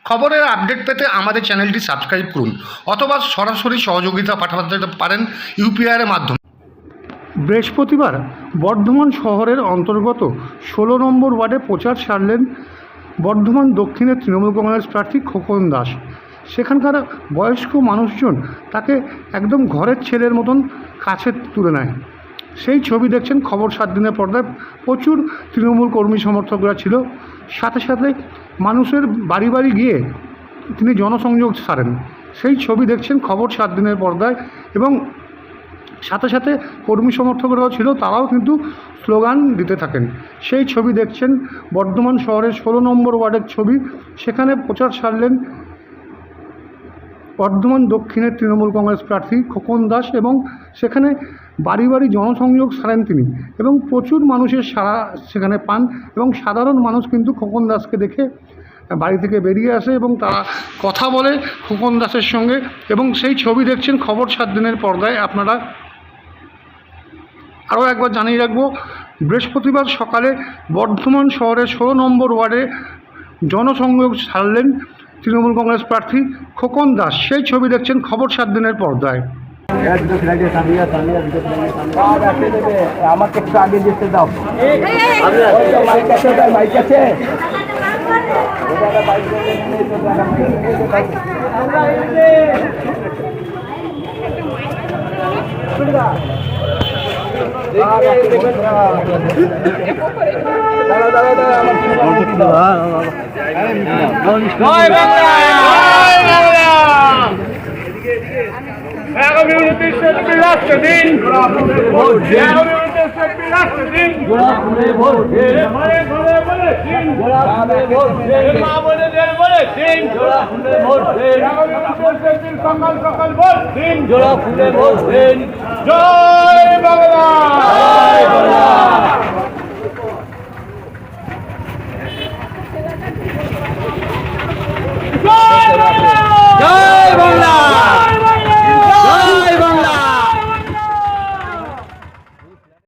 খবরের আপডেট পেতে আমাদের চ্যানেলটি সাবস্ক্রাইব করুন অথবা সরাসরি সহযোগিতা পাঠাতে পারেন ইউপিআইয়ের মাধ্যমে। বৃহস্পতিবার বর্ধমান শহরের অন্তর্গত 16 নম্বর ওয়ার্ডে প্রচার সারলেন বর্ধমান দক্ষিণের তৃণমূল কংগ্রেস প্রার্থী খোকন দাস। সেখানকার বয়স্ক মানুষজন তাকে একদম ঘরের ছেলের মতন কাছে তুলে নেয়। সেই ছবি দেখছেন খবর 7 দিনের পর্দায়। প্রচুর তৃণমূল কর্মী সমর্থকরা ছিল। সাথে সাথে মানুষের বাড়ি বাড়ি গিয়ে তিনি জনসংযোগ সারেন। সেই ছবি দেখছেন খবর 7 দিনের পর্দায়। এবং সাথে সাথে কর্মী সমর্থকরাও ছিল, তারাও কিন্তু স্লোগান দিতে থাকেন। সেই ছবি দেখছেন বর্ধমান শহরের 16 নম্বর ওয়ার্ডের ছবি। সেখানে প্রচার সারলেন বর্ধমান দক্ষিণের তৃণমূল কংগ্রেস প্রার্থী খোকন দাস এবং সেখানে বাড়ি বাড়ি জনসংযোগ সারেন তিনি এবং প্রচুর মানুষের সাড়া সেখানে পান। এবং সাধারণ মানুষ কিন্তু খোকন দাসকে দেখে বাড়ি থেকে বেরিয়ে আসে এবং তারা কথা বলে খোকন দাসের সঙ্গে। এবং সেই ছবি দেখছেন খবর 7 দিনের পর্দায় আপনারা। আরও একবার জানিয়ে রাখবো, বৃহস্পতিবার সকালে বর্ধমান শহরের 16 নম্বর ওয়ার্ডে জনসংযোগ সারলেন তৃণমূল কংগ্রেস প্রার্থী খোকন দাস। সেই ছবি দেখছেন খবর 7 দিনের পর্দায়। আমাকে একটু আগে যেতে দাও। মাইক আছে। জয় বাংলা।